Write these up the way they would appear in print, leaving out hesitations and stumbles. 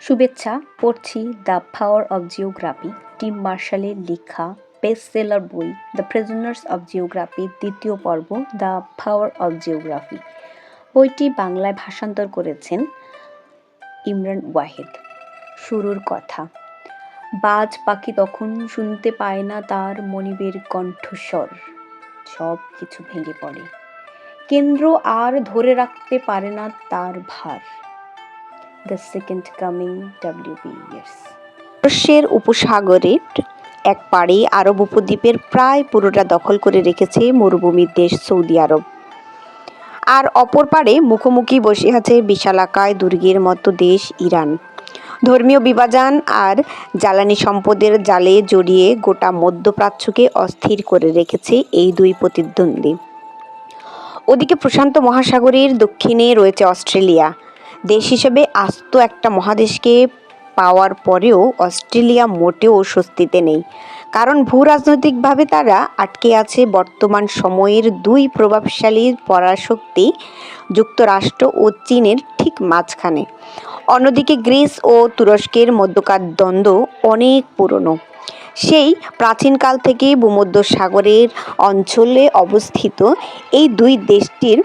শুভেচ্ছা। পড়ছি the power of geography, Tim মার্শালের লেখা বেস্ট সেলার বই দ্য প্রিজনার্স অব জিওগ্রাফি দ্বিতীয় পর্ব দ্য পাওয়ার অব জিওগ্রাফি। বইটি বাংলায় ভাষান্তর করেছেন ইমরান ওয়াহিদ। শুরুর কথা। বাজ পাখি তখন শুনতে পায় না তার মনিবের কণ্ঠস্বর, সব কিছু ভেঙে পড়ে। কেন্দ্র আর ধরে রাখতে পারে না তার ভার। The second coming W.B. Yeats। ভারতবর্ষের উপসাগরের এক পাড়ে আরব উপদ্বীপের প্রায় পুরোটা দখল করে রেখেছে মরুভূমির দেশ সৌদি আরব। আর অপর পাড়ে মুখোমুখি বসে আছে বিশালাকায় দুর্গের মতো দেশ ইরান। ধর্মীয় বিভাজন আর জ্বালানি সম্পদের জালে জড়িয়ে গোটা মধ্যপ্রাচ্যকে অস্থির করে রেখেছে এই দুই প্রতিদ্বন্দ্বী। ওদিকে প্রশান্ত মহাসাগরের দক্ষিণে রয়েছে অস্ট্রেলিয়া। দেশ হিসেবে আস্ত একটা মহাদেশকে পাওয়ার পরেও অস্ট্রেলিয়া মোটেও স্বস্তিতে নেই, কারণ ভূরাজনৈতিকভাবে তারা আটকে আছে বর্তমান সময়ের দুই প্রভাবশালী পরাশক্তি যুক্তরাষ্ট্র ও চীনের ঠিক মাঝখানে। অন্যদিকে গ্রিস ও তুরস্কের মধ্যকার দ্বন্দ্ব অনেক পুরনো। সেই প্রাচীনকাল থেকে ভূমধ্যসাগরের অঞ্চলে অবস্থিত এই দুই দেশটির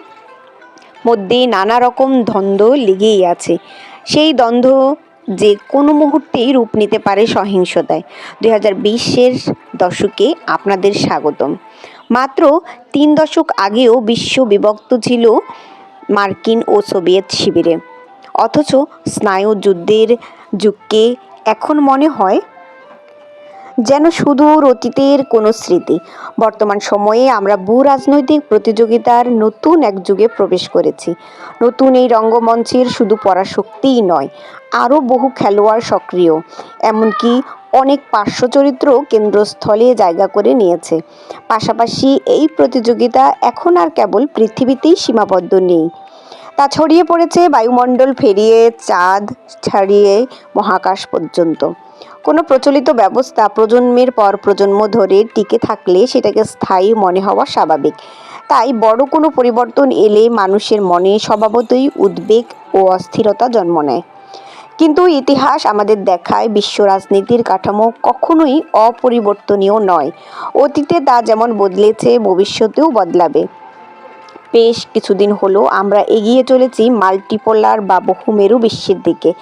মধ্যে নানা রকম দ্বন্দ্ব লেগেই আছে। সেই দ্বন্দ্ব যে কোনো মুহূর্তেই রূপ নিতে পারে সহিংসতায়। 2020-এর দশকে আপনাদের স্বাগতম। মাত্র 3 দশক আগেও বিশ্ব বিভক্ত ছিল মার্কিন ও সোভিয়েত শিবিরে, অথচ স্নায়ুযুদ্ধের যুগকে এখন মনে হয় যেন সুদূর অতীতের কোনো স্মৃতি। বর্তমান সময়ে আমরা ভূরাজনৈতিক প্রতিযোগিতার নতুন এক যুগে প্রবেশ করেছি। নতুন এই রঙ্গমঞ্চের শুধু পরাশক্তিই নয়, আরও বহু খেলোয়াড় সক্রিয়, এমনকি অনেক পার্শ্বচরিত্র কেন্দ্রস্থলে জায়গা করে নিয়েছে। পাশাপাশি এই প্রতিযোগিতা এখন আর কেবল পৃথিবীতেই সীমাবদ্ধ নেই, তা ছড়িয়ে পড়েছে বায়ুমণ্ডল পেরিয়ে চাঁদ ছাড়িয়ে মহাকাশ পর্যন্ত। কোনো প্রচলিত ব্যবস্থা প্রজন্মের পর প্রজন্ম ধরে টিকে থাকলে সেটাকে স্থায়ী মনে হওয়া স্বাভাবিক। তাই বড় কোনো পরিবর্তন এলে মানুষের মনে স্বভাবতই উদ্বেগ ও অস্থিরতা জন্ম নেয়। কিন্তু ইতিহাস আমাদের দেখায় বিশ্ব রাজনীতির কাঠামো কখনোই অপরিবর্তনীয় নয়। অতীতে তা যেমন বদলেছে, ভবিষ্যতেও বদলাবে। বেশ কিছুদিন হলো আমরা এগিয়ে চলেছি মাল্টিপোলার বা বহুমেরু বিশ্বের দিকে।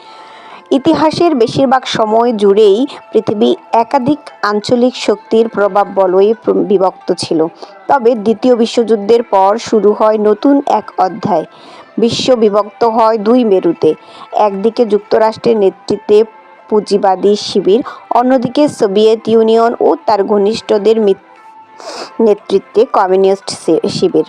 ইতিহাসের বেশিরভাগ সময় জুড়েই পৃথিবী একাধিক আঞ্চলিক শক্তির প্রভাব বলয়ে বিভক্ত ছিল। তবে দ্বিতীয় বিশ্বযুদ্ধের পর শুরু হয় নতুন এক অধ্যায়। বিশ্ব বিভক্ত হয় দুই মেরুতে। একদিকে যুক্তরাষ্ট্রের নেতৃত্বে পুঁজিবাদী শিবির, অন্যদিকে সোভিয়েত ইউনিয়ন ও তার ঘনিষ্ঠদের নেতৃত্বে কমিউনিস্ট শিবির।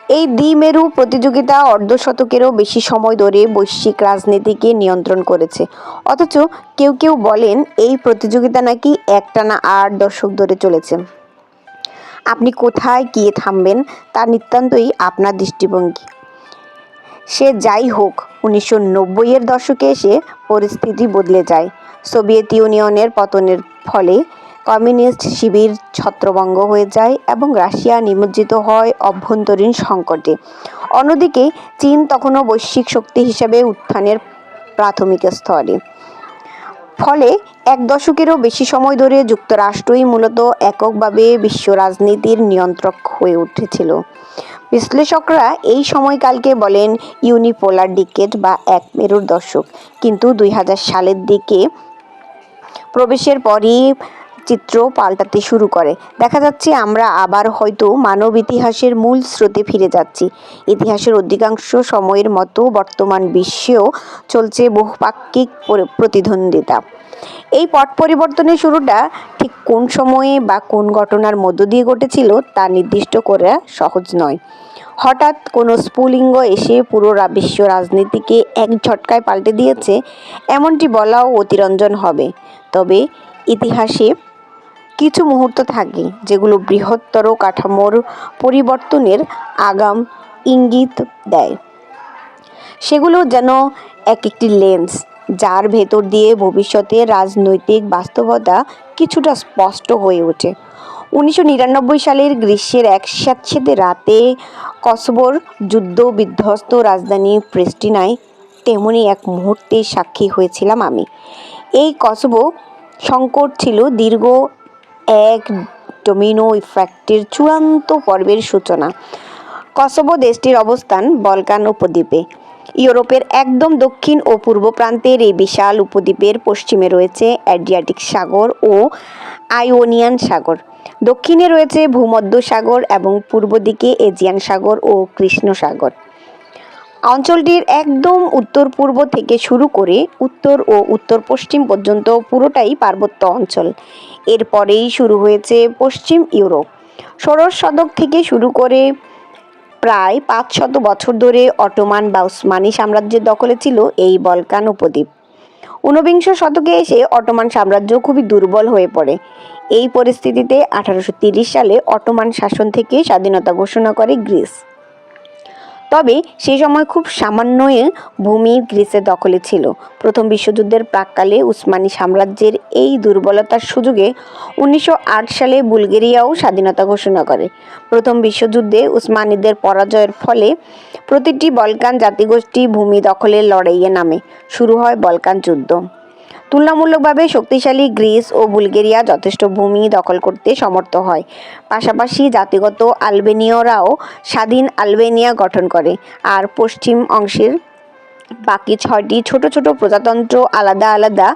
এই দ্বিমেরু প্রতিযোগিতা অর্ধশতকেরও বেশি সময় ধরে বৈশ্বিক রাজনীতিকে নিয়ন্ত্রণ করেছে। অথচ কেউ কেউ বলেন এই প্রতিযোগিতা নাকি একটানা 8 দশক ধরে চলেছে। আপনি কোথায় গিয়ে থামবেন তা নিতান্তই আপনার দৃষ্টিভঙ্গি। সে যাই হোক, 1990-এর দশকে এসে পরিস্থিতি বদলে যায়। সোভিয়েত ইউনিয়নের পতনের ফলে কমিউনিস্ট শিবির ছত্রভঙ্গ হয়ে যায় এবং রাশিয়া নিমজ্জিত হয় অভ্যন্তরীণ সংকটে। অন্যদিকে চীন তখনও বৈশ্বিক শক্তি হিসেবে উত্থানের প্রাথমিক স্তরে। ফলে এক দশকেরও বেশি সময় ধরে যুক্তরাষ্ট্রই মূলত এককভাবে বিশ্ব রাজনীতির নিয়ন্ত্রক হয়ে উঠেছিল। বিশ্লেষকরা এই সময়কালকে বলেন ইউনিপোলার ডিকেড বা এক মেরুর দশক। কিন্তু 2000 সালের দিকে প্রবেশের পরই চিত্র পাল্টাতে শুরু করে। দেখা যাচ্ছে আমরা আবার হয়তো মানব ইতিহাসের মূল স্রোতে ফিরে যাচ্ছি। ইতিহাসের অধিকাংশ সময়ের মতো বর্তমান বিশ্বেও চলছে বহুপাক্ষিক প্রতিদ্বন্দ্বিতা। এই পট পরিবর্তনের শুরুটা ঠিক কোন সময়ে বা কোন ঘটনার মধ্য দিয়ে ঘটেছিল তা নির্দিষ্ট করা সহজ নয়। হঠাৎ কোনো স্ফুলিঙ্গ এসে পুরো বিশ্ব রাজনীতিকে এক ঝটকায় পাল্টে দিয়েছে, এমনটি বলাও অতিরঞ্জন হবে। তবে ইতিহাসে কিছু মুহূর্ত থাকে যেগুলো বৃহত্তর কাঠামোর পরিবর্তনের আগাম ইঙ্গিত দেয়। সেগুলো যেন একটি লেন্স, যার ভেতর দিয়ে ভবিষ্যতের রাজনৈতিক বাস্তবতা কিছুটা স্পষ্ট হয়ে ওঠে। 1999 সালের গ্রীষ্মের এক স্যাঁতসেঁতে রাতে কসোভোর যুদ্ধ বিধ্বস্ত রাজধানী প্রিস্টিনায় তেমনই এক মুহূর্তের সাক্ষী হয়েছিলাম আমি। এই কসোভো সংকট ছিল দীর্ঘ এক ডোমিনো ইফেক্টের চূড়ান্ত পর্বের সূচনা। কসোভো দেশটির অবস্থান বলকান উপদ্বীপে। ইউরোপের একদম দক্ষিণ ও পূর্ব প্রান্তের এই বিশাল উপদ্বীপের পশ্চিমে রয়েছে অ্যাড্রিয়াটিক সাগর ও আয়োনিয়ান সাগর, দক্ষিণে রয়েছে ভূমধ্য সাগর এবং পূর্ব দিকে এজিয়ান সাগর ও কৃষ্ণ সাগর। অঞ্চলটির একদম উত্তর পূর্ব থেকে শুরু করে উত্তর ও উত্তর পশ্চিম পর্যন্ত পুরোটাই পার্বত্য অঞ্চল। এরপরেই শুরু হয়েছে পশ্চিম ইউরোপ। ষোড়শ শতক থেকে শুরু করে প্রায় 500 বছর ধরে অটোমান বা উসমানী সাম্রাজ্যের দখলে ছিল এই বলকান উপদ্বীপ। ঊনবিংশ শতকে এসে অটোমান সাম্রাজ্য খুবই দুর্বল হয়ে পড়ে। এই পরিস্থিতিতে 1830 সালে অটোমান শাসন থেকে স্বাধীনতা ঘোষণা করে গ্রিস। তবে সেই সময় খুব সামান্য ভূমি গ্রিসের দখলে ছিল। প্রথম বিশ্বযুদ্ধের প্রাক্কালে উসমানী সাম্রাজ্যের এই দুর্বলতার সুযোগে 1908 সালে বুলগেরিয়াও স্বাধীনতা ঘোষণা করে। প্রথম বিশ্বযুদ্ধে উসমানীদের পরাজয়ের ফলে প্রতিটি বলকান জাতিগোষ্ঠী ভূমি দখলের লড়াইয়ে নামে। শুরু হয় বলকান যুদ্ধ। তুলনামূলকভাবে শক্তিশালী গ্রিস ও বুলগেরিয়া যথেষ্ট ভূমি দখল করতে সমর্থ হয়। পাশাপাশি জাতিগত আলবেনীয়রাও স্বাধীন আলবেনিয়া গঠন করে, আর পশ্চিম অংশের বাকি 6টি ছোট ছোট প্রজাতন্ত্র আলাদা আলাদা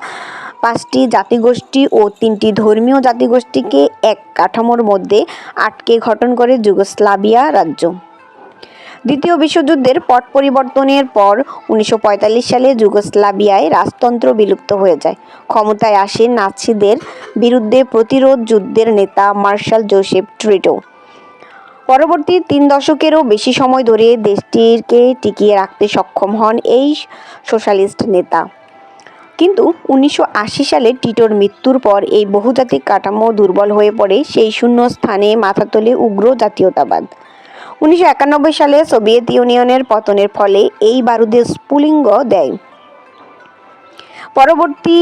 5টি জাতিগোষ্ঠী ও 3টি ধর্মীয় জাতিগোষ্ঠীকে এক কাঠামোর মধ্যে আটকে গঠন করে যুগোস্লাভিয়া রাজ্য। দ্বিতীয় বিশ্বযুদ্ধের পট পরিবর্তনের পর 1945 সালে যুগোস্লাভিয়ায় রাজতন্ত্র বিলুপ্ত হয়ে যায়। ক্ষমতায় আসেন নাৎসিদের বিরুদ্ধে প্রতিরোধ যুদ্ধের নেতা মার্শাল জোসেফ টিটো। পরবর্তী 3 দশকেরও বেশি সময় ধরে দেশটিকে টিকিয়ে রাখতে সক্ষম হন এই সোশ্যালিস্ট নেতা। কিন্তু 1980 সালে টিটোর মৃত্যুর পর এই বহুজাতিক কাঠামো দুর্বল হয়ে পড়ে। সেই শূন্য স্থানে মাথা তোলে উগ্র জাতীয়তাবাদ। 1991 সালে সোভিয়েত ইউনিয়নের পতনের ফলে এই বারুদের স্ফুলিঙ্গ দেয়। পরবর্তী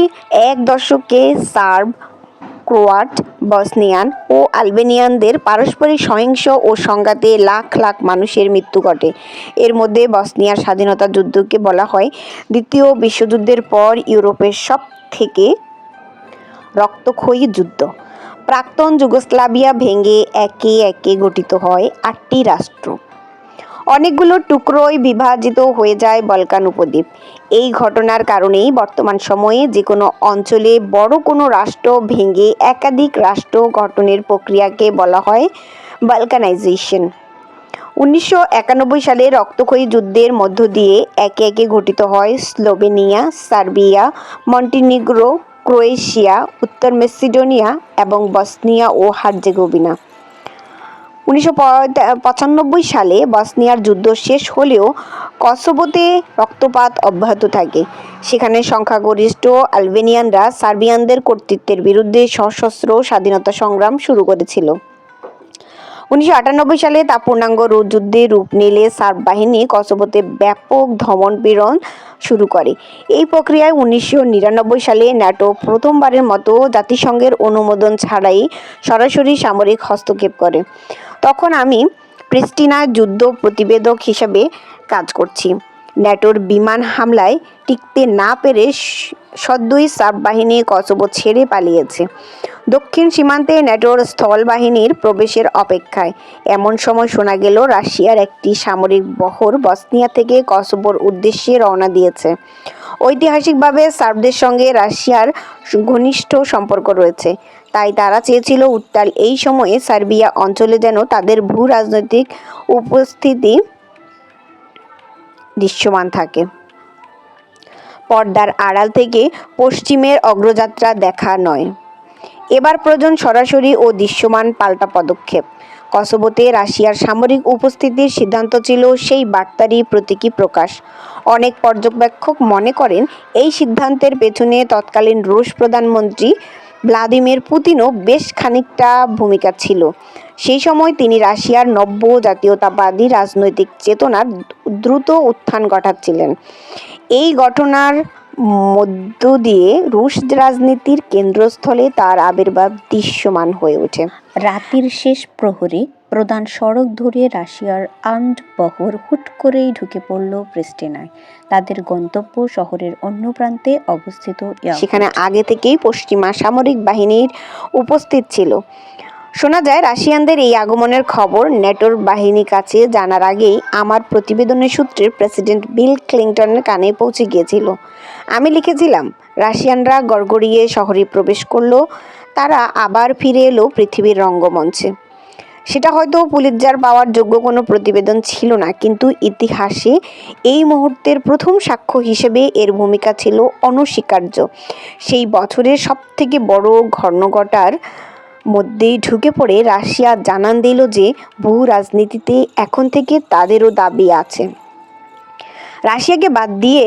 এক দশকে সার্ব, ক্রোয়াট, বসনিয়ান ও আলবেনিয়ানদের পারস্পরিক সহিংস ও সংঘাতে লাখ লাখ মানুষের মৃত্যু ঘটে। এর মধ্যে বসনিয়ার স্বাধীনতা যুদ্ধকে বলা হয় দ্বিতীয় বিশ্বযুদ্ধের পর ইউরোপের সবথেকে রক্তক্ষয়ী যুদ্ধ। প্রাক্তন যুগোস্লাভিয়া ভেঙে একে একে গঠিত হয় 8টি রাষ্ট্র। অনেকগুলো টুকরোয় বিভাজিত হয়ে যায় বলকান উপদ্বীপ। এই ঘটনার কারণেই বর্তমান সময়ে যে কোনো অঞ্চলে বড় কোনো রাষ্ট্র ভেঙে একাধিক রাষ্ট্র গঠনের প্রক্রিয়াকে বলা হয় বালকানাইজেশন। 1991 সালে রক্তক্ষয়ী যুদ্ধের মধ্য দিয়ে একে একে গঠিত হয় স্লোভেনিয়া, সার্বিয়া, মন্টিনিগ্রো, ক্রোয়েশিয়া, উত্তর মেসিডোনিয়া এবং বসনিয়া ও হার্জেগোভিনা। 1995 সালে বসনিয়ার যুদ্ধ শেষ হলেও কসোভোতে রক্তপাত অব্যাহত থাকে। সেখানে সংখ্যাগরিষ্ঠ আলবেনিয়ানরা সার্বিয়ানদের কর্তৃত্বের বিরুদ্ধে সশস্ত্র স্বাধীনতা সংগ্রাম শুরু করেছিল। 1998 সালে তা পূর্ণাঙ্গ যুদ্ধে রূপ নিলে সার্ব বাহিনী কসোভোতে ব্যাপক দমন-পীড়ন শুরু করে। এই প্রক্রিয়ায় 1999 সালে ন্যাটো প্রথমবারের মতো জাতিসংঘের অনুমোদন ছাড়াই সরাসরি সামরিক হস্তক্ষেপ করে। তখন আমি প্রিস্টিনার যুদ্ধ প্রতিবেদক হিসেবে কাজ করছি। ন্যাটোর বিমান হামলায় টিকতে না পেরে সদ্যই সার্ব বাহিনী কসোভো ছেড়ে পালিয়েছে, দক্ষিণ সীমান্তে ন্যাটোর স্থল বাহিনীর প্রবেশের অপেক্ষায়। এমন সময় শোনা গেল রাশিয়ার একটি সামরিক বহর বসনিয়া থেকে কসোভোর উদ্দেশ্যে রওনা দিয়েছে। ঐতিহাসিকভাবে সার্বদের সঙ্গে রাশিয়ার ঘনিষ্ঠ সম্পর্ক রয়েছে, তাই তারা চেয়েছিল উত্তাল এই সময়ে সার্বিয়া অঞ্চলে যেন তাদের ভূ রাজনৈতিক উপস্থিতি দৃশ্যমান থাকে। পর্দার আড়াল থেকে পশ্চিমের অগ্রযাত্রা দেখা নয়, এবার প্রয়োজন সরাসরি ও দৃশ্যমান পাল্টা পদক্ষেপ। কসোভোতে রাশিয়ার সামরিক উপস্থিতির সিদ্ধান্ত ছিল সেই বার্তারই প্রতীকী প্রকাশ। অনেক পর্যবেক্ষক মনে করেন এই সিদ্ধান্তের পেছনে তৎকালীন রুশ প্রধানমন্ত্রী ভ্লাদিমির পুতিনও বেশ খানিকটা ভূমিকা ছিল। সেই সময় তিনি রাশিয়ার নব্য জাতীয়তাবাদী রাজনৈতিক চেতনার দ্রুত উত্থান ঘটাচ্ছিলেন। এই ঘটনার মধ্য দিয়ে রুশ রাজনীতির কেন্দ্রস্থলে তার আবির্ভাব দৃশ্যমান হয়ে ওঠে। রাতের শেষ প্রহরে প্রধান সড়ক ধরে রাশিয়ার আর্মড বহর হুট করেই ঢুকে পড়ল প্রিস্টিনায়। তাদের গন্তব্য শহরের অন্য প্রান্তে অবস্থিত সেখানে এয়ারপোর্ট। আগে থেকেই পশ্চিমা সামরিক বাহিনীর উপস্থিত ছিল। শোনা যায় রাশিয়ানদের এই আগমনের খবর ন্যাটোর বাহিনী কাছে জানার আগেই আমার প্রতিবেদনের সূত্রে প্রেসিডেন্ট বিল ক্লিন্টনের কানে পৌঁছে গিয়েছিল। আমি লিখেছিলাম, রাশিয়ানরা গড়গড়িয়ে শহরে প্রবেশ করলো, তারা আবার ফিরে এলো পৃথিবীর রঙ্গমঞ্চে। সেটা হয়তো পুলিৎজার পাওয়ার যোগ্য কোনো প্রতিবেদন ছিল না, কিন্তু ইতিহাসে এই মুহূর্তের প্রথম সাক্ষ্য হিসেবে এর ভূমিকা ছিল অনস্বীকার্য। সেই বছরের সবথেকে বড় ঘটনার মধ্যেই ঢুকে পড়ে রাশিয়া জানান দিল যে ভূ রাজনীতিতে এখন থেকে তাদেরও দাবি আছে। রাশিয়াকে বাদ দিয়ে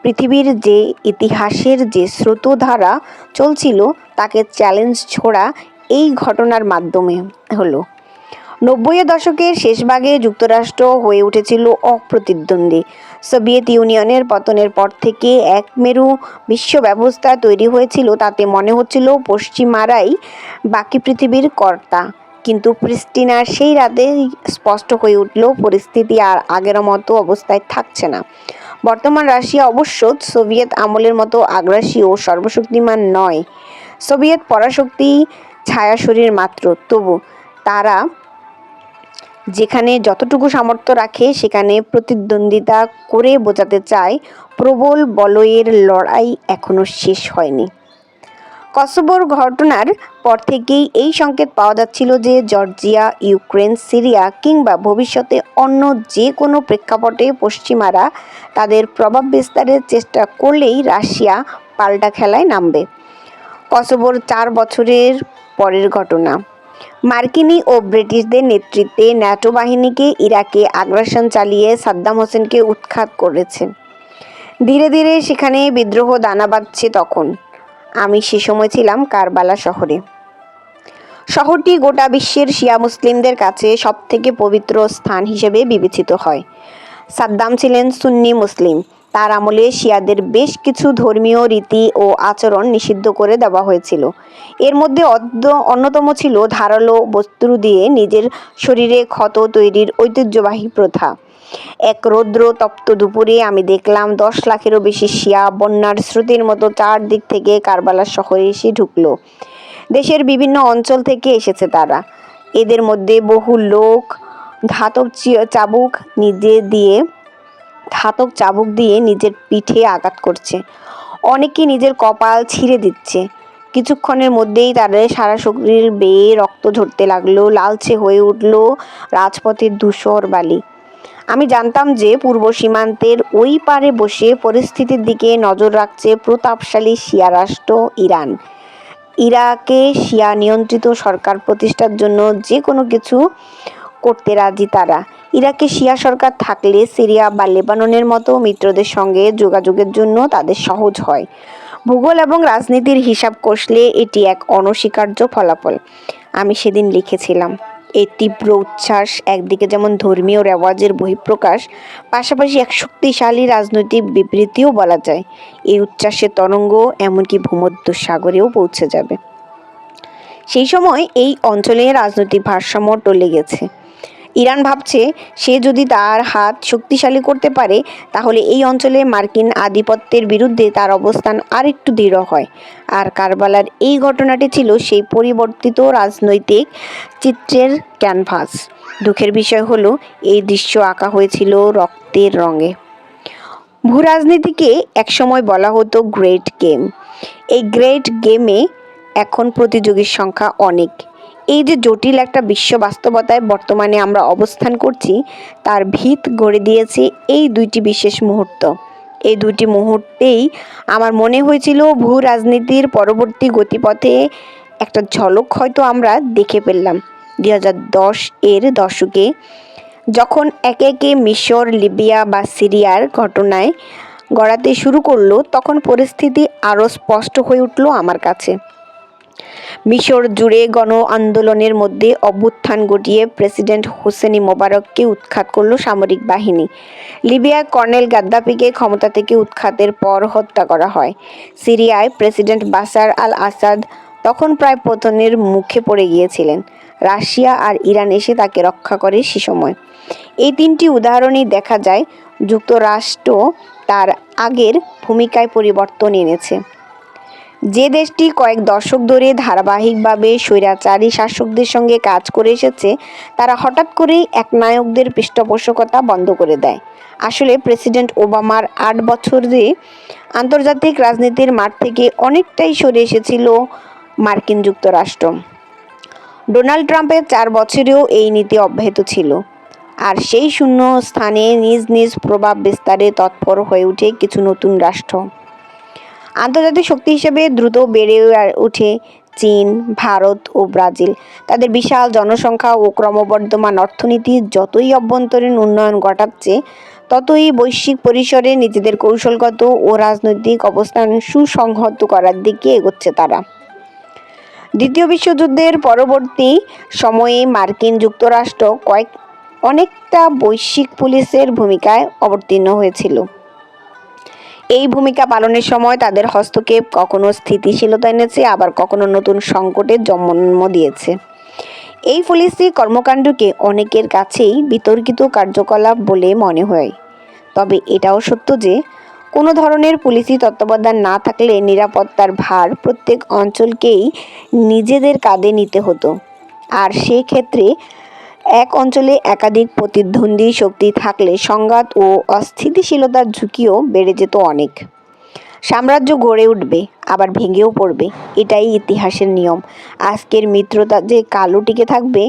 পৃথিবীর যে ইতিহাসের যে স্রোতধারা চলছিল তাকে চ্যালেঞ্জ ছোড়া এই ঘটনার মাধ্যমে হলো। 90-এর দশকের শেষভাগে যুক্তরাষ্ট্র হয়ে উঠেছিল অপ্রতিদ্বন্দ্বী। সোভিয়েত ইউনিয়নের পতনের পর থেকে এক মেরু বিশ্ব ব্যবস্থা তৈরি হয়েছিল, তাতে মনে হচ্ছিল পশ্চিমারাই বাকি পৃথিবীর কর্তা। কিন্তু প্রিস্টিনার সেই রাতেই স্পষ্ট হয়ে উঠল পরিস্থিতি আর আগের মতো অবস্থায় থাকছে না। বর্তমান রাশিয়া অবশ্য সোভিয়েত আমলের মতো আগ্রাসী ও সর্বশক্তিমান নয়। সোভিয়েত পরাশক্তি ছায়াশরীর মাত্র, তবু তারা যেখানে যতটুকু সামর্থ্য রাখে সেখানে প্রতিদ্বন্দ্বিতা করে বোঝাতে চায় প্রবল বলয়ের লড়াই এখনো শেষ হয়নি। কসোভোর ঘটনার পর থেকেই এই সংকেত পাওয়া যাচ্ছিল যে জর্জিয়া, ইউক্রেন, সিরিয়া কিংবা ভবিষ্যতে অন্য যে কোনো প্রেক্ষাপটে পশ্চিমারা তাদের প্রভাব বিস্তারের চেষ্টা করলেই রাশিয়া পাল্টা খেলায় নামবে। কসোভোর 4 বছরের পরের ঘটনা। মার্কিনী ও ব্রিটিশদের নেতৃত্বে ন্যাটো বাহিনীকে ইরাকে আগ্রাসন চালিয়ে সাদ্দাম হোসেনকে উৎখাত করেছে। ধীরে ধীরে সেখানে বিদ্রোহ দানা বাঁধছে। তখন আমি সে সময় ছিলাম কারবালা শহরে। শহরটি গোটা বিশ্বের শিয়া মুসলিমদের কাছে সবথেকে পবিত্র স্থান হিসেবে বিবেচিত হয়। সাদ্দাম ছিলেন সুন্নি মুসলিম। তার আমলে শিয়াদের বেশ কিছু ধর্মীয় রীতি ও আচরণ নিষিদ্ধ করে দেওয়া হয়েছিল। এর মধ্যে অন্যতম ছিল ধারালো বস্তু দিয়ে নিজের শরীরে ক্ষত তৈরির ঐতিহ্যবাহী প্রথা। এক রৌদ্র তপ্ত দুপুরে আমি দেখলাম 10 লাখেরও বেশি শিয়া বন্যার স্রোতের মতো চারদিক থেকে কারবালা শহরে এসে ঢুকলো। দেশের বিভিন্ন অঞ্চল থেকে এসেছে তারা। এদের মধ্যে বহু লোক ধাতব চাবুক দিয়ে নিজের পিঠে আঘাত করছে। অনেকে নিজের কপাল ছিঁড়ে দিচ্ছে। কিছুক্ষণের মধ্যেই তাদের সারা শরীর বেয়ে রক্ত ঝরতে লাগলো, লালচে হয়ে উঠল রাজপথের ধূসর বালি। আমি জানতাম যে পূর্ব সীমান্তের ওই পারে বসে পরিস্থিতির দিকে নজর রাখছে প্রতাপশালী শিয়া রাষ্ট্র ইরান। ইরাকে শিয়া নিয়ন্ত্রিত সরকার প্রতিষ্ঠার জন্য যে কোনো কিছু করতে রাজি তারা। ইরাকে শিয়া সরকার থাকলে সিরিয়া বা লেবাননের মতো মিত্রদের সঙ্গে যোগাযোগের জন্য তাদের সহজ হয়। ভূগোল এবং রাজনীতির হিসাব কষলে এটি এক অনস্বীকার্য ফলাফল। আমি সেদিন লিখেছিলাম, এই তীব্র উচ্ছ্বাস একদিকে যেমন ধর্মীয় রেওয়াজের বহিঃপ্রকাশ, পাশাপাশি এক শক্তিশালী রাজনৈতিক বিবৃতিও বলা যায়। এই উচ্ছ্বাসের তরঙ্গ এমনকি ভূমধ্য সাগরেও পৌঁছে যাবে। সেই সময় এই অঞ্চলে রাজনৈতিক ভারসাম্য টলে গেছে। ইরান ভাবছে সে যদি তার হাত শক্তিশালী করতে পারে তাহলে এই অঞ্চলে মার্কিন আধিপত্যের বিরুদ্ধে তার অবস্থান আরেকটু দৃঢ় হয়। আর কারবালার এই ঘটনাটি ছিল সেই পরিবর্তিত রাজনৈতিক চিত্রের ক্যানভাস। দুঃখের বিষয় হলো এই দৃশ্য আঁকা হয়েছিল রক্তের রঙে। ভূরাজনীতিকে একসময় বলা হতো গ্রেট গেম। এই গ্রেট গেমে এখন প্রতিযোগীর সংখ্যা অনেক। এই যে জটিল একটা বিশ্ব বাস্তবতায় বর্তমানে আমরা অবস্থান করছি তার ভিত গড়ে দিয়েছে এই দুইটি বিশেষ মুহূর্ত। এই দুইটি মুহূর্তেই আমার মনে হয়েছিল ভূ রাজনীতির পরবর্তী গতিপথে একটা ঝলক হয়তো আমরা দেখে পেলাম 2010-এর দশকে, যখন একে একে মিশর, লিবিয়া বা সিরিয়ার ঘটনায় গড়াতে শুরু করলো, তখন পরিস্থিতি আরও স্পষ্ট হয়ে উঠল আমার কাছে। মিশর জুড়ে গণ আন্দোলনের মধ্যে অভ্যুত্থান ঘটিয়ে প্রেসিডেন্ট হোসনি মোবারককে উৎখাত করল সামরিক বাহিনী। লিবিয়ায় কর্নেল গাদ্দাফিকে ক্ষমতা থেকে উৎখাতের পর হত্যা করা হয়। সিরিয়ায় প্রেসিডেন্ট বাশার আল আসাদ তখন প্রায় পতনের মুখে পড়ে গিয়েছিলেন। রাশিয়া আর ইরান এসে তাকে রক্ষা করে সে সময়। এই তিনটি উদাহরণেই দেখা যায় যুক্তরাষ্ট্র তার আগের ভূমিকায় পরিবর্তন এনেছে। যে দেশটি কয়েক দশক ধরে ধারাবাহিকভাবে স্বৈরাচারী শাসকদের সঙ্গে কাজ করে এসেছে, তারা হঠাৎ করেই একনায়কদের পৃষ্ঠপোষকতা বন্ধ করে দেয়। আসলে প্রেসিডেন্ট ওবামার 8 বছরে আন্তর্জাতিক রাজনীতির মাঠ থেকে অনেকটাই সরে এসেছিল মার্কিন যুক্তরাষ্ট্র। ডোনাল্ড ট্রাম্পের 4 বছরেও এই নীতি অব্যাহত ছিল। আর সেই শূন্য স্থানে নিজ নিজ প্রভাব বিস্তারে তৎপর হয়ে ওঠে কিছু নতুন রাষ্ট্র। আন্তর্জাতিক শক্তি হিসেবে দ্রুত বেড়ে ওঠে চীন, ভারত ও ব্রাজিল। তাদের বিশাল জনসংখ্যা ও ক্রমবর্ধমান অর্থনীতি যতই অভ্যন্তরীণ উন্নয়ন ঘটাচ্ছে, ততই বৈশ্বিক পরিসরে নিজেদের কৌশলগত ও রাজনৈতিক অবস্থান সুসংহত করার দিকে এগোচ্ছে তারা। দ্বিতীয় বিশ্বযুদ্ধের পরবর্তী সময়ে মার্কিন যুক্তরাষ্ট্র অনেকটা বৈশ্বিক পুলিশের ভূমিকায় অবতীর্ণ হয়েছিল। এই ভূমিকা পালনের সময় তাদের হস্তক্ষেপ কখনো স্থিতিশীলতা এনেছে, আবার কখনো নতুন সংকটের জন্ম দিয়েছে। এই পুলিশি কর্মকাণ্ডকে অনেকের কাছেই বিতর্কিত কার্যকলাপ বলে মনে হয়। তবে এটাও সত্য যে কোনো ধরনের পুলিশি তত্ত্বাবধান না থাকলে নিরাপত্তার ভার প্রত্যেক অঞ্চলকেই নিজেদের কাঁধে নিতে হতো। আর সেই ক্ষেত্রে এক অঞ্চলে একাধিক প্রতিদ্বন্দ্বী শক্তি থাকলে সংঘাত ও অস্থিতিশীলতার ঝুঁকিও বেড়ে যেত অনেক। সাম্রাজ্য গড়ে উঠবে, আবার ভেঙেও পড়বে, এটাই ইতিহাসের নিয়ম। আজকের মিত্রতা যে কালও টিকে থাকবে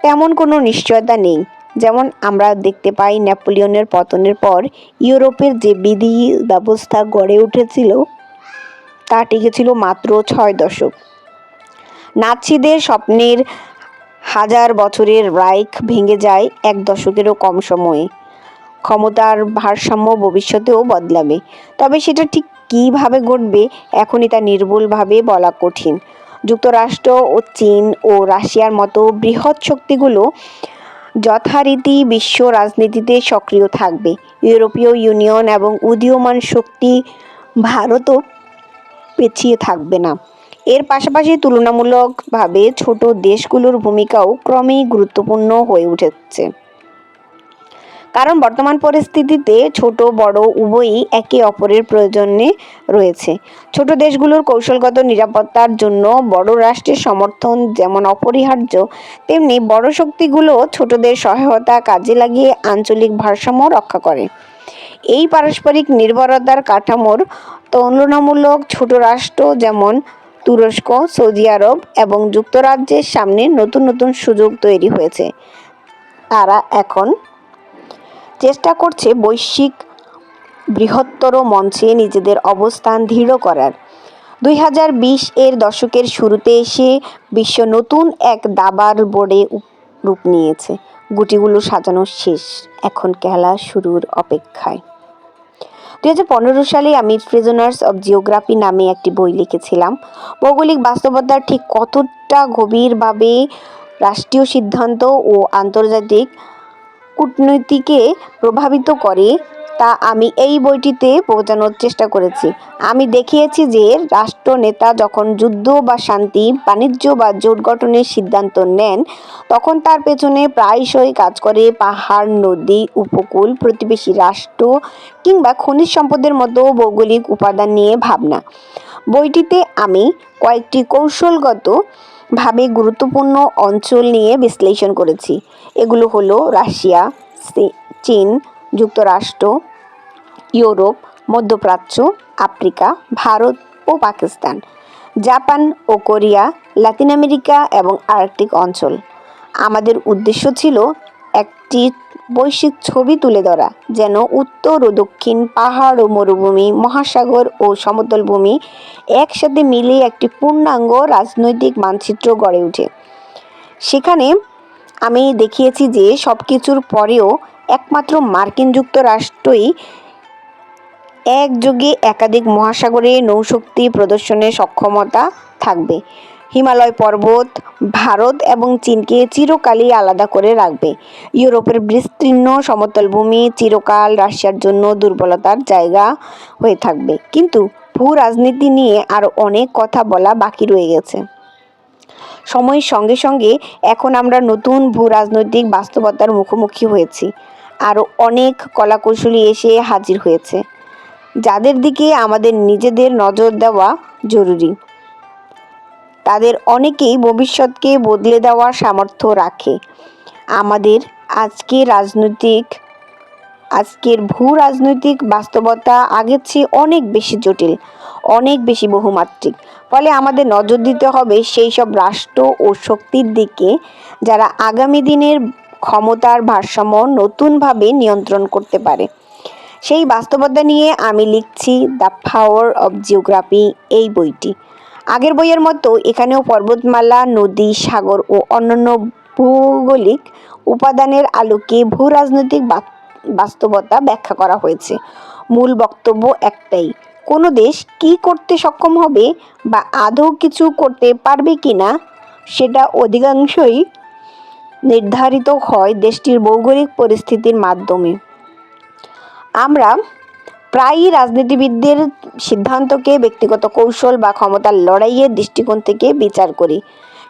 তেমন কোনো নিশ্চয়তা নেই। যেমন আমরা দেখতে পাই নেপোলিয়নের পতনের পর ইউরোপের যে বিধি ব্যবস্থা গড়ে উঠেছিল তা টিকেছিল মাত্র 6 দশক। নাৎসিদের স্বপ্নের 1000 বছরের রাইখ ভেঙে যায় 1 দশকেরও কম সময়ে। ক্ষমতার ভারসাম্য ভবিষ্যতেও বদলাবে, তবে সেটা ঠিক কীভাবে ঘটবে এখনই তা নির্ভুলভাবে বলা কঠিন। যুক্তরাষ্ট্র ও চীন ও রাশিয়ার মতো বৃহৎ শক্তিগুলো যথারীতি বিশ্ব রাজনীতিতে সক্রিয় থাকবে। ইউরোপীয় ইউনিয়ন এবং উদীয়মান শক্তি ভারতও পিছিয়ে থাকবে না। এর পাশাপাশি তুলনামূলকভাবে ছোট দেশগুলোর ভূমিকাও ক্রমেই গুরুত্বপূর্ণ হয়ে উঠেছে। কারণ বর্তমান পরিস্থিতিতে ছোট বড় উভয়ই একে অপরের প্রয়োজনে রয়েছে। ছোট দেশগুলোর কৌশলগত নিরাপত্তার জন্য বড় রাষ্ট্রের সমর্থন যেমন অপরিহার্য, তেমনি বড় শক্তিগুলো ছোটদের সহায়তা কাজে লাগিয়ে আঞ্চলিক ভারসাম্য রক্ষা করে। এই পারস্পরিক নির্ভরতার কাঠামোর তুলনামূলক ছোট রাষ্ট্র যেমন তুরস্ক, সৌদি আরব এবং যুক্তরাজ্যের সামনে নতুন নতুন সুযোগ তৈরি হয়েছে। তারা এখন চেষ্টা করছে বৈশ্বিক বৃহত্তর মঞ্চে নিজেদের অবস্থান দৃঢ় করার। 2020 দশকের শুরুতে এসে বিশ্ব নতুন এক দাবার বোর্ডে রূপ নিয়েছে। গুটিগুলো সাজানো শেষ, এখন খেলা শুরুর অপেক্ষায়। 2015 সালে আমি প্রিজনার্স অব জিওগ্রাফি নামে একটি বই লিখেছিলাম। ভৌগোলিক বাস্তবতা ঠিক কতটা গভীরভাবে রাষ্ট্রীয় সিদ্ধান্ত ও আন্তর্জাতিক কূটনীতিকে প্রভাবিত করে তা আমি এই বইটিতে বোঝানোর চেষ্টা করেছি। আমি দেখিয়েছি যে রাষ্ট্রনেতা যখন যুদ্ধ বা শান্তি, বাণিজ্য বা জোট গঠনের সিদ্ধান্ত নেন, তখন তার পেছনে প্রায়শই কাজ করে পাহাড়, নদী, উপকূল, প্রতিবেশী রাষ্ট্র কিংবা খনিজ সম্পদের মতো ভৌগোলিক উপাদান নিয়ে ভাবনা। বইটিতে আমি কয়েকটি কৌশলগতভাবে গুরুত্বপূর্ণ অঞ্চল নিয়ে বিশ্লেষণ করেছি। এগুলো হলো রাশিয়া, চীন, যুক্তরাষ্ট্র, ইউরোপ, মধ্যপ্রাচ্য, আফ্রিকা, ভারত ও পাকিস্তান, জাপান ও কোরিয়া, লাতিন আমেরিকা এবং আর্কটিক অঞ্চল। আমাদের উদ্দেশ্য ছিল একটি বৈশ্বিক ছবি তুলে ধরা, যেন উত্তর ও দক্ষিণ, পাহাড় ও মরুভূমি, মহাসাগর ও সমতল ভূমি একসাথে মিলে একটি পূর্ণাঙ্গ রাজনৈতিক মানচিত্র গড়ে ওঠে। সেখানে আমি দেখিয়েছি যে সবকিছুর পরেও একমাত্র মার্কিন যুক্তরাষ্ট্রই একযোগে একাধিক মহাসাগরে নৌশক্তি প্রদর্শনের সক্ষমতা থাকবে। হিমালয় পর্বত ভারত এবং চীনকে চিরকালই আলাদা করে রাখবে। ইউরোপের বিস্তীর্ণ সমতল ভূমি চিরকাল রাশিয়ার জন্য দুর্বলতার জায়গা হয়ে থাকবে। কিন্তু ভূ রাজনীতি নিয়ে আরও অনেক কথা বলা বাকি রয়ে গেছে। সময়ের সঙ্গে সঙ্গে এখন আমরা নতুন ভূ রাজনৈতিক বাস্তবতার মুখোমুখি হয়েছি। আরও অনেক কলাকৌশলী এসে হাজির হয়েছে, যাদের দিকে আমাদের নিজেদের নজর দেওয়া জরুরি। তাদের অনেকেই ভবিষ্যৎকে বদলে দেওয়ার সামর্থ্য রাখে। আমাদের আজকের ভূ রাজনৈতিক বাস্তবতা আগের চেয়ে অনেক বেশি জটিল, অনেক বেশি বহুমাত্রিক। ফলে আমাদের নজর দিতে হবে সেই সব রাষ্ট্র ও শক্তির দিকে যারা আগামী দিনের ক্ষমতার ভারসাম্য নতুনভাবে নিয়ন্ত্রণ করতে পারে। সেই বাস্তবতা নিয়ে আমি লিখছি দ্য পাওয়ার অব জিওগ্রাফি এই বইটি। আগের বইয়ের মতো এখানেও পর্বতমালা, নদী, সাগর ও অন্যান্য ভৌগোলিক উপাদানের আলোকে ভূ রাজনৈতিক বাস্তবতা ব্যাখ্যা করা হয়েছে। মূল বক্তব্য একটাই, কোনো দেশ কি করতে সক্ষম হবে বা আদৌ কিছু করতে পারবে কিনা সেটা অধিকাংশই নির্ধারিত হয় দেশটির ভৌগোলিক পরিস্থিতির মাধ্যমে। আমরা প্রায়ই রাজনীতিবিদদের সিদ্ধান্তকে ব্যক্তিগত কৌশল বা ক্ষমতার লড়াইয়ের দৃষ্টিকোণ থেকে বিচার করি,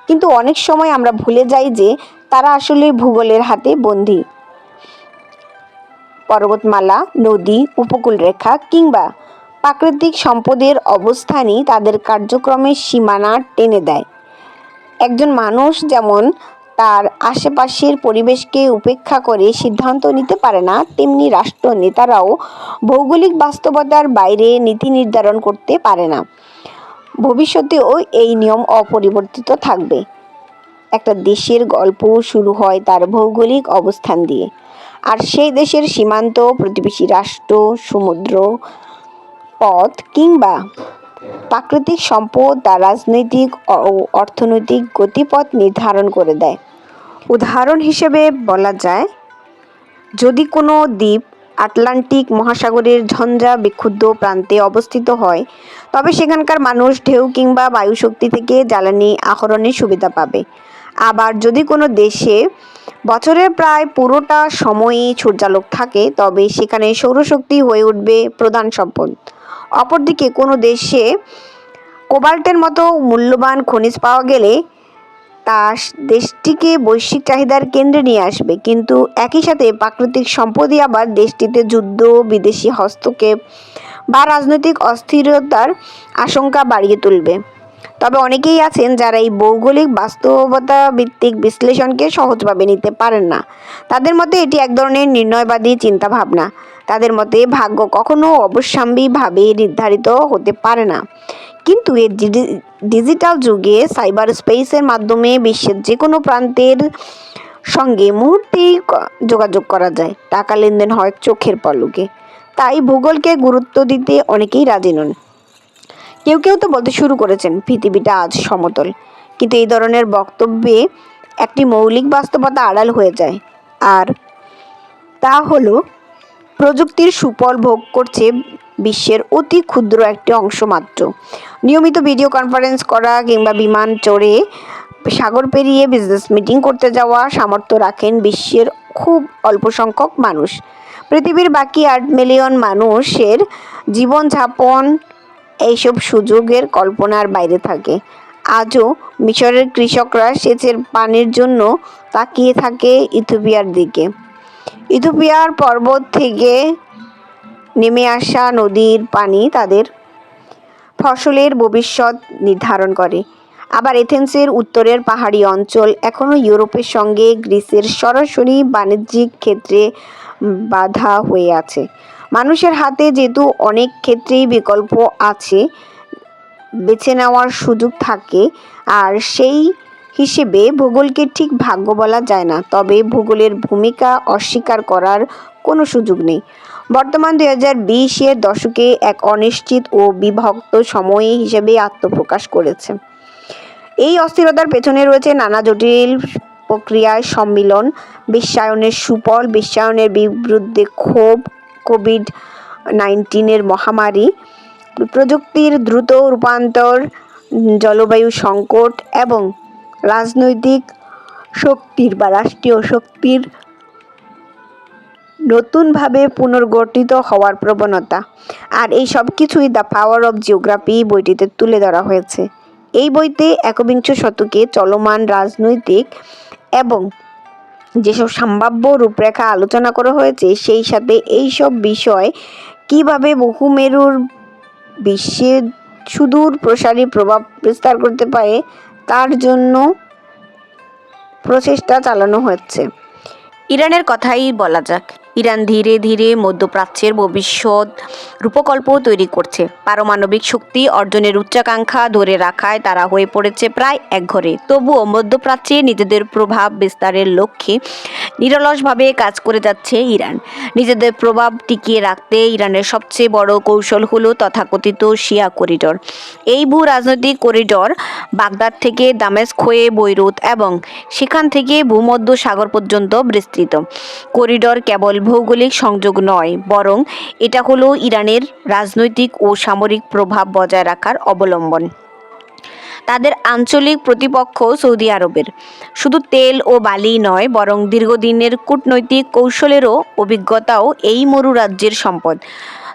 কিন্তু অনেক সময় আমরা ভুলে যাই যে তারা আসলে ভূগোলের হাতে বন্দী। পর্বতমালা, নদী, উপকূলরেখা কিংবা প্রাকৃতিক সম্পদের অবস্থানই তাদের কার্যক্রমের সীমানা টেনে দেয়। একজন মানুষ যেমন তার আশেপাশের পরিবেশকে উপেক্ষা করে সিদ্ধান্ত নিতে পারে না, তেমনি রাষ্ট্র নেতারাও ভৌগোলিক বাস্তবতার বাইরে নীতি নির্ধারণ করতে পারে না। ভবিষ্যতেও এই নিয়ম অপরিবর্তিত থাকবে। একটা দেশের গল্প শুরু হয় তার ভৌগোলিক অবস্থান দিয়ে, আর সেই দেশের সীমান্ত, প্রতিবেশী রাষ্ট্র, সমুদ্র পথ কিংবা প্রাকৃতিক সম্পদ তার রাজনৈতিক ও অর্থনৈতিক গতিপথ নির্ধারণ করে দেয়। উদাহরণ হিসেবে বলা যায়, যদি কোনো দ্বীপ আটলান্টিক মহাসাগরের ঝঞ্ঝা বিক্ষুব্ধ প্রান্তে অবস্থিত হয়, তবে সেখানকার মানুষ ঢেউ কিংবা বায়ুশক্তি থেকে জ্বালানি আহরণের সুবিধা পাবে। আবার যদি কোনো দেশে বছরের প্রায় পুরোটা সময়ই সূর্যালোক থাকে, তবে সেখানে সৌরশক্তি হয়ে উঠবে প্রধান সম্পদ। অপরদিকে কোনো দেশে কোবাল্টের মতো মূল্যবান খনিজ পাওয়া গেলে তা দেশটিকে বৈশ্বিক চাহিদার কেন্দ্রে নিয়ে আসবে, কিন্তু একই সাথে প্রাকৃতিক সম্পদই আবার দেশটিতে যুদ্ধ, বিদেশি হস্তক্ষেপ বা রাজনৈতিক অস্থিরতার আশঙ্কা বাড়িয়ে তুলবে। তবে অনেকেই আছেন যারা এই ভৌগোলিক বাস্তবতা ভিত্তিক বিশ্লেষণকে সহজভাবে নিতে পারেন না। তাদের মতে এটি এক ধরনের নির্ণয়বাদী চিন্তাভাবনা। তাদের মতে ভাগ্য কখনো অবশ্যম্ভাবীভাবে নির্ধারিত হতে পারে না, কিন্তু এই ডিজিটাল যুগে সাইবার স্পেসের মাধ্যমে বিশ্বের যে কোনো প্রান্তের সঙ্গে মুহূর্তেই যোগাযোগ করা যায়। টাকা লেনদেন হয় চোখের পলকে। তাই ভূগোলকে গুরুত্ব দিতে অনেকেই রাজি নন। কেউ কেউ তো বলতে শুরু করেছেন পৃথিবীটা আজ সমতল, কিন্তু এই ধরনের বক্তব্যে একটি মৌলিক বাস্তবতা আড়াল হয়ে যায়, আর তা হলো প্রযুক্তির সুফল ভোগ করছে বিশ্বের অতি ক্ষুদ্র একটি অংশ মাত্র। নিয়মিত ভিডিও কনফারেন্স করা কিংবা বিমান চড়ে সাগর পেরিয়ে বিজনেস মিটিং করতে যাওয়া সামর্থ্য রাখেন বিশ্বের খুব অল্প সংখ্যক মানুষ। পৃথিবীর বাকি 8 মিলিয়ন মানুষের জীবনযাপন এইসব সুযোগের কল্পনার বাইরে থাকে। আজও মিশরের কৃষকরা সেচের পানির জন্য তাকিয়ে থাকে ইথিওপিয়ার দিকে। ইথিওপিয়ার পর্বত থেকে নেমে আসা নদীর পানি তাদের ফসলের ভবিষ্যৎ নির্ধারণ করে। আবার এথেন্সের উত্তরের পাহাড়ি অঞ্চল এখনও ইউরোপের সঙ্গে গ্রিসের সরাসরি বাণিজ্যিক ক্ষেত্রে বাধা হয়ে আছে। মানুষের হাতে যেহেতু অনেক ক্ষেত্রেই বিকল্প আছে, বেছে নেওয়ার সুযোগ থাকে, আর সেই হিসেবে ভূগোলকে ঠিক ভাগ্য বলা যায় না। তবে ভূগোলের ভূমিকা অস্বীকার করার কোনো সুযোগ নেই। বর্তমান 2020-এর দশকে এক অনিশ্চিত ও বিভক্ত সময় হিসেবে আত্মপ্রকাশ করেছে। এই অস্থিরতার পেছনে রয়েছে নানা জটিল প্রক্রিয়ার সম্মিলন, বিশ্বায়নের সুফল, বিশ্বায়নের বিরুদ্ধে ক্ষোভ, কোভিড-19 মহামারী, প্রযুক্তির দ্রুত রূপান্তর, জলবায়ু সংকট এবং রাজনৈতিক শক্তির বা রাষ্ট্রীয় শক্তির নতুনভাবে পুনর্গঠিত হওয়ার প্রবণতা। আর এই সব কিছুই দ্য পাওয়ার অব জিওগ্রাফি বইটিতে তুলে ধরা হয়েছে। এই বইতে একবিংশ শতকে চলমান রাজনৈতিক এবং যেসব সম্ভাব্য রূপরেখা আলোচনা করা হয়েছে, সেই সাথে এইসব বিষয় কিভাবে বহুমেরুর বিশ্বে সুদূর প্রসারী প্রভাব বিস্তার করতে পারে তার জন্য প্রচেষ্টা চালানো হচ্ছে। ইরানের কথাই বলা যাক। ইরান ধীরে ধীরে মধ্যপ্রাচ্যের ভবিষ্যৎ রূপকল্প তৈরি করছে। পারমাণবিক শক্তি অর্জনের উচ্চাকাঙ্ক্ষা ধরে রাখায় তারা হয়ে পড়েছে প্রায় একঘরে। তবুও মধ্যপ্রাচ্যে নিজেদের প্রভাব বিস্তারের লক্ষ্যে নিরলসভাবে কাজ করে যাচ্ছে ইরান। নিজেদের প্রভাব টিকিয়ে রাখতে ইরানের সবচেয়ে বড় কৌশল হলো তথাকথিত শিয়া করিডর। এই ভূ রাজনৈতিক করিডর বাগদাদ থেকে দামেস্ক হয়ে বৈরুত এবং সেখান থেকে ভূমধ্য সাগর পর্যন্ত বিস্তৃত। করিডর কেবল ভৌগোলিক সংযোগ নয়, বরং এটা হলো ইরানের রাজনৈতিক ও সামরিক প্রভাব বজায় রাখার অবলম্বন। তাদের আঞ্চলিক প্রতিপক্ষ সৌদি আরবের শুধু তেল ও বালি নয়, বরং দীর্ঘদিনের কূটনৈতিক কৌশলেরও অভিজ্ঞতাও এই মরু রাজ্যের সম্পদ।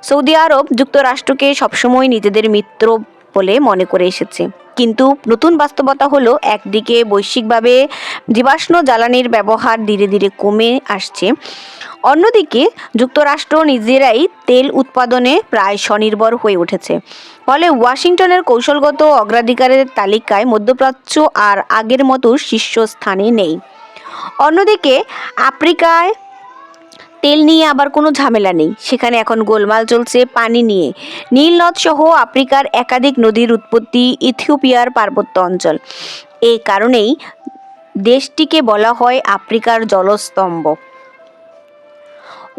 সৌদি আরব যুক্তরাষ্ট্রকে সবসময় নিজেদের মিত্র বলে মনে করে এসেছে, কিন্তু নতুন বাস্তবতা হলো একদিকে বৈশ্বিকভাবে জীবাশ্ম জ্বালানির ব্যবহার ধীরে ধীরে কমে আসছে, অন্যদিকে যুক্তরাষ্ট্র নিজেরাই তেল উৎপাদনে প্রায় স্বনির্ভর হয়ে উঠেছে। ফলে ওয়াশিংটনের কৌশলগত অগ্রাধিকারের তালিকায় মধ্যপ্রাচ্য আর আগের মতো শীর্ষস্থানে নেই। অন্যদিকে আফ্রিকায় তেল নিয়ে আবার কোনো ঝামেলা নেই, সেখানে এখন গোলমাল চলছে পানি নিয়ে। নীল নদ সহ আফ্রিকার একাধিক নদীর উৎপত্তি ইথিওপিয়ার পার্বত্য অঞ্চল। এই কারণেই দেশটিকে বলা হয় আফ্রিকার জলস্তম্ভ।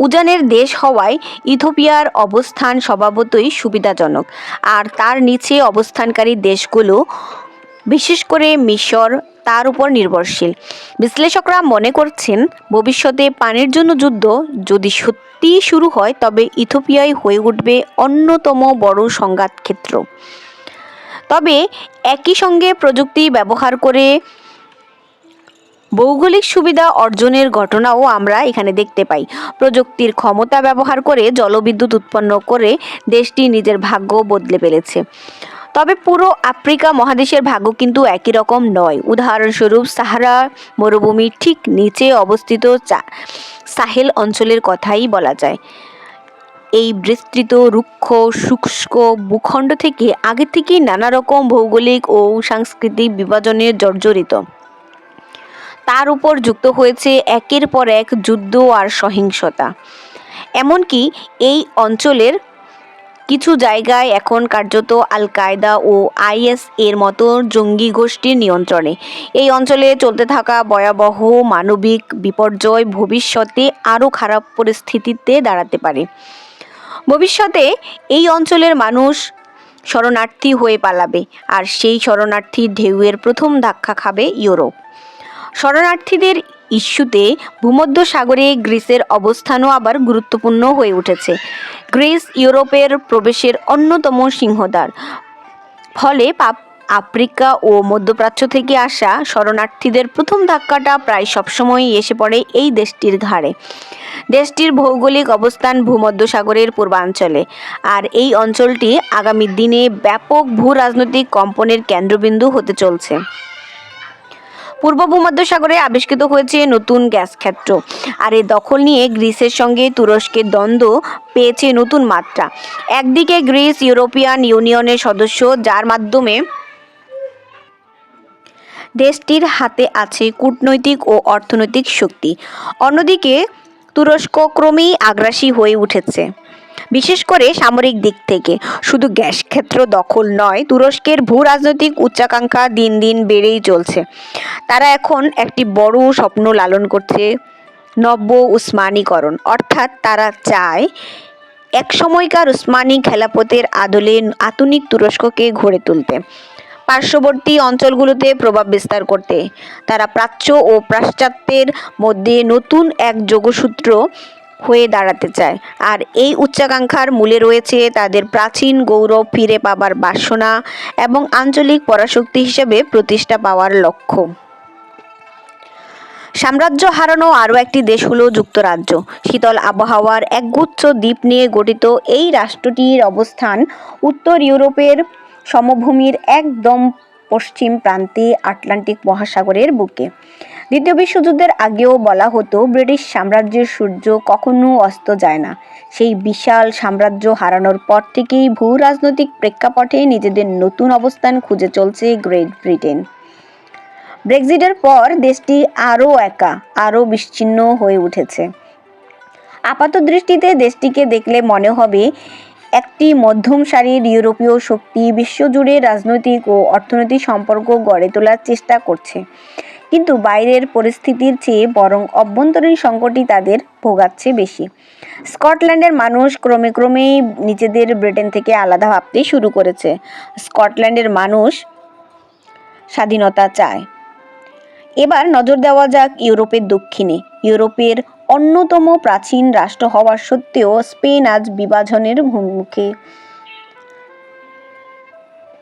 উজানের দেশ হওয়ায় ইথিওপিয়ার অবস্থান স্বভাবতই সুবিধাজনক, আর তার নিচে অবস্থানকারী দেশগুলো, বিশেষ করে মিশর, তার উপর নির্ভরশীল। বিশ্লেষকরা মনে করছেন ভবিষ্যতে পানির জন্য যুদ্ধ যদি সত্যিই শুরু হয়, তবে ইথিওপিয়াই হয়ে উঠবে অন্যতম বড় সংঘাত ক্ষেত্র। তবে একই সঙ্গে প্রযুক্তি ব্যবহার করে ভৌগোলিক সুবিধা অর্জনের ঘটনাও আমরা এখানে দেখতে পাই। প্রযুক্তির ক্ষমতা ব্যবহার করে জলবিদ্যুৎ উৎপন্ন করে দেশটি নিজের ভাগ্য বদলে ফেলেছে। তবে পুরো আফ্রিকা মহাদেশের ভাগ্য কিন্তু একই রকম নয়। উদাহরণস্বরূপ সাহারা মরুভূমির ঠিক নিচে অবস্থিত সাহেল অঞ্চলের কথাই বলা যায়। এই বিস্তৃত রুক্ষ শুষ্ক ভূখণ্ড থেকে আগে থেকেই নানা রকম ভৌগোলিক ও সাংস্কৃতিক বিভাজনের জর্জরিত। তার উপর যুক্ত হয়েছে একের পর এক যুদ্ধ আর সহিংসতা। এমনকি এই অঞ্চলের কিছু জায়গায় এখন কার্যত আল কায়দা ও আইএস এর মতো জঙ্গি গোষ্ঠীর নিয়ন্ত্রণে। এই অঞ্চলে চলতে থাকা ভয়াবহ মানবিক বিপর্যয় ভবিষ্যতে আরও খারাপ পরিস্থিতিতে দাঁড়াতে পারে। ভবিষ্যতে এই অঞ্চলের মানুষ শরণার্থী হয়ে পালাবে, আর সেই শরণার্থীর ঢেউয়ের প্রথম ধাক্কা খাবে ইউরোপ। শরণার্থীদের ইস্যুতে ভূমধ্য সাগরে গ্রিসের অবস্থানও আবার গুরুত্বপূর্ণ হয়ে উঠেছে। গ্রিস ইউরোপের প্রবেশের অন্যতম সিংহদ্বার। ফলে আফ্রিকা ও মধ্যপ্রাচ্য থেকে আসা শরণার্থীদের প্রথম ধাক্কাটা প্রায় সবসময়ই এসে পড়ে এই দেশটির ঘাড়ে। দেশটির ভৌগোলিক অবস্থান ভূমধ্যসাগরের পূর্বাঞ্চলে, আর এই অঞ্চলটি আগামী দিনে ব্যাপক ভূ রাজনৈতিক কম্পনের কেন্দ্রবিন্দু হতে চলছে। পূর্ব ভূমধ্যসাগরে আবিষ্কৃত হয়েছে নতুন গ্যাস ক্ষেত্র, আর এই দখল নিয়ে গ্রিসের সঙ্গে তুরস্কের দ্বন্দ্ব পেয়েছে নতুন মাত্রা। একদিকে গ্রিস ইউরোপিয়ান ইউনিয়নের সদস্য, যার মাধ্যমে দেশটির হাতে আছে কূটনৈতিক ও অর্থনৈতিক শক্তি। অন্যদিকে তুরস্ক ক্রমেই আগ্রাসী হয়ে উঠেছে, বিশেষ করে সামরিক দিক থেকে। শুধু গ্যাস ক্ষেত্র দখল নয়, তুরস্কের ভূ রাজনৈতিক উচ্চাকাঙ্ক্ষা দিন দিন বেড়েই চলছে। তারা এখন একটি বড় স্বপ্ন লালন করছে, নব্য উসমানীকরণ। অর্থাৎ তারা চায় এক সময়কার উসমানী খেলাফতের আদলে আধুনিক তুরস্ককে গড়ে তুলতে, পার্শ্ববর্তী অঞ্চলগুলোতে প্রভাব বিস্তার করতে। তারা প্রাচ্য ও পাশ্চাত্যের মধ্যে নতুন এক যোগসূত্র হয়ে দাঁড়াতে চায়, আর এই উচ্চাকাঙ্ক্ষার মূলে রয়েছে তাদের প্রাচীন গৌরব ফিরে পাবার বাসনা এবং আঞ্চলিক পরাশক্তি হিসেবে প্রতিষ্ঠা পাওয়ার লক্ষ্য। সাম্রাজ্য হারানো আরও একটি দেশ হলো যুক্তরাজ্য। শীতল আবহাওয়ার একগুচ্ছ দ্বীপ নিয়ে গঠিত এই রাষ্ট্রটির অবস্থান উত্তর ইউরোপের সমভূমির একদম পশ্চিম প্রান্তে আটলান্টিক মহাসাগরের বুকে। দ্বিতীয় বিশ্বযুদ্ধের আগেও বলা হতো ব্রিটিশ সাম্রাজ্যের সূর্য কখনো অস্ত যায় না। সেই বিশাল সাম্রাজ্য হারানোর পর থেকেই ভূ রাজনৈতিক প্রেক্ষাপটে নিজেদের নতুন অবস্থান খুঁজে চলছে গ্রেট ব্রিটেন। ব্রেক্সিটের পর দেশটি আরও বিচ্ছিন্ন হয়ে উঠেছে। আপাত দৃষ্টিতে দেশটিকে দেখলে মনে হবে একটি মধ্যম সারির ইউরোপীয় শক্তি বিশ্বজুড়ে রাজনৈতিক ও অর্থনৈতিক সম্পর্ক গড়ে তোলার চেষ্টা করছে, কিন্তু বাইরের পরিস্থিতির চেয়ে বরং অভ্যন্তরীণ সংকটই তাদের ভোগাচ্ছে বেশি। স্কটল্যান্ডের মানুষ ক্রমে নিজেদের ব্রিটেন থেকে আলাদা ভাবতে শুরু করেছে। স্কটল্যান্ডের মানুষ স্বাধীনতা চায়। এবার নজর দেওয়া যাক ইউরোপের দক্ষিণে। ইউরোপের অন্যতম প্রাচীন রাষ্ট্র হওয়া সত্ত্বেও স্পেন আজ বিভাজনের মুখে।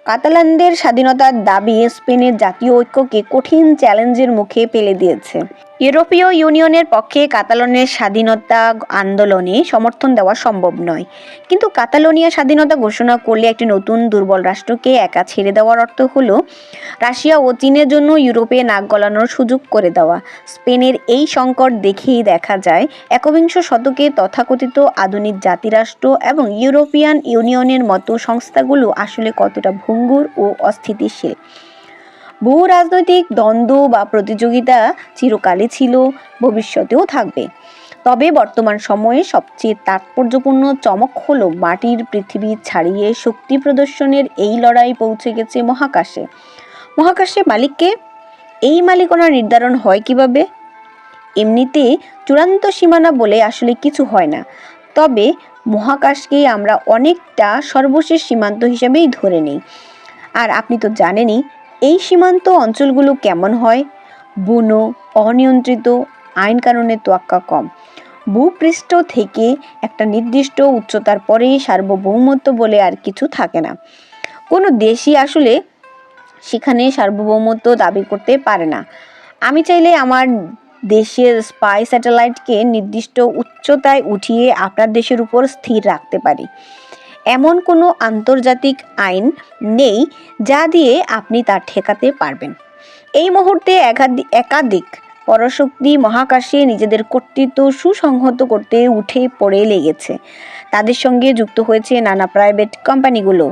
কাতালানদের স্বাধীনতার দাবি স্পেনের জাতীয় ঐক্যকে কঠিন চ্যালেঞ্জের মুখে ফেলে দিয়েছে। ইউরোপীয় ইউনিয়নের পক্ষে কাতালোনের স্বাধীনতা আন্দোলনে সমর্থন দেওয়া সম্ভব নয়, কিন্তু কাতালোনিয়া স্বাধীনতা ঘোষণা করলে একটি নতুন দুর্বল রাষ্ট্রকে একা ছেড়ে দেওয়ার অর্থ হলো রাশিয়া ও চীনের জন্য ইউরোপে নাক গলানোর সুযোগ করে দেওয়া। স্পেনের এই সংকট দেখেই দেখা যায় একবিংশ শতকে তথাকথিত আধুনিক জাতিরাষ্ট্র এবং ইউরোপিয়ান ইউনিয়নের মতো সংস্থাগুলো আসলে কতটা ভঙ্গুর ও অস্থিতিশীল। ভূ রাজনৈতিক দ্বন্দ্ব বা প্রতিযোগিতা চিরকালই ছিল, ভবিষ্যতেও থাকবে। তবে বর্তমান সময়ে সবচেয়ে তাৎপর্যপূর্ণ চমক হলো মাটির পৃথিবী ছাড়িয়ে শক্তি প্রদর্শনের এই লড়াই পৌঁছে গেছে মহাকাশে। মহাকাশে মালিককে? এই মালিকানা নির্ধারণ হয় কিভাবে? এমনিতে চূড়ান্ত সীমানা বলে আসলে কিছু হয় না, তবে মহাকাশকে আমরা অনেকটা সর্বশেষ সীমান্ত হিসেবেই ধরে নিই। আর আপনি তো জানেনই এই সীমান্ত অঞ্চলগুলো কেমন হয়, বুনো, অনিয়ন্ত্রিত, আইন কানুনের তোয়াক্কা কম। ভূপৃষ্ঠ থেকে একটা নির্দিষ্ট উচ্চতার পরেই সার্বভৌমত্ব বলে আর কিছু থাকে না। কোনো দেশই আসলে সেখানে সার্বভৌমত্ব দাবি করতে পারে না। আমি চাইলে আমার দেশের স্পাই স্যাটেলাইটকে নির্দিষ্ট উচ্চতায় উঠিয়ে আপনার দেশের উপর স্থির রাখতে পারি। এমন কোনো আন্তর্জাতিক আইন নেই যা দিয়ে আপনি তা ঠেকাতে পারবেন। এই মুহূর্তে একাধিক পরাশক্তি মহাকাশে নিজেদের কর্তৃত্ব সুসংহত করতে উঠে পড়ে লেগেছে। তাদের সঙ্গে যুক্ত হয়েছে নানা প্রাইভেট কোম্পানিগুলো।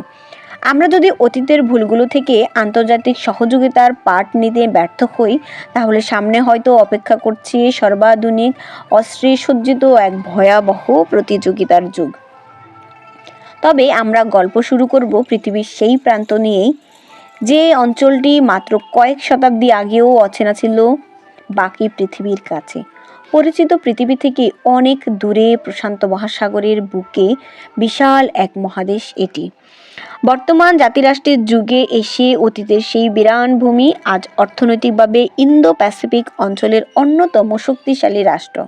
আমরা যদি অতীতের ভুলগুলো থেকে আন্তর্জাতিক সহযোগিতার পাঠ নিতে ব্যর্থ হই, তাহলে সামনে হয়তো অপেক্ষা করছে সর্বাধুনিক অস্ত্রে সজ্জিত এক ভয়াবহ প্রতিযোগিতার যুগ। তবে আমরা গল্প শুরু করব পৃথিবীর সেই প্রান্ত নিয়েই, যে অঞ্চলটি মাত্র কয়েক শতাব্দী আগেও অচেনা ছিল বাকি পৃথিবীর কাছে। পরিচিত পৃথিবী থেকে অনেক দূরে প্রশান্ত মহাসাগরের বুকে বিশাল এক মহাদেশ এটি। বর্তমান জাতিরাষ্ট্রের যুগে এসে অতীতের সেই বিরান ভূমি আজ অর্থনৈতিকভাবে ইন্দো প্যাসিফিক অঞ্চলের অন্যতম শক্তিশালী রাষ্ট্র।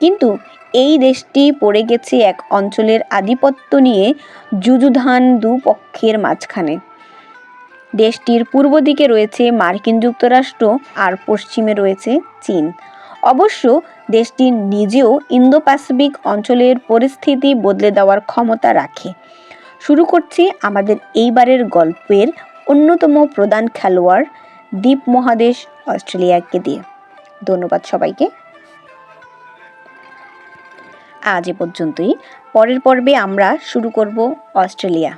কিন্তু এই দেশটি পড়ে গেছে এক অঞ্চলের আধিপত্য নিয়ে যুযুধান দুপক্ষের মাঝখানে। দেশটির পূর্ব দিকে রয়েছে মার্কিন যুক্তরাষ্ট্র আর পশ্চিমে রয়েছে চীন। অবশ্য দেশটি নিজেও ইন্দো প্যাসিফিক অঞ্চলের পরিস্থিতি বদলে দেওয়ার ক্ষমতা রাখে। শুরু করছি আমাদের এইবারের গল্পের অন্যতম প্রধান খেলোয়াড় দ্বীপ মহাদেশ অস্ট্রেলিয়াকে দিয়ে। ধন্যবাদ সবাইকে। আজ এ পর্যন্তই। পরের পর্বে আমরা শুরু করব অস্ট্রেলিয়া।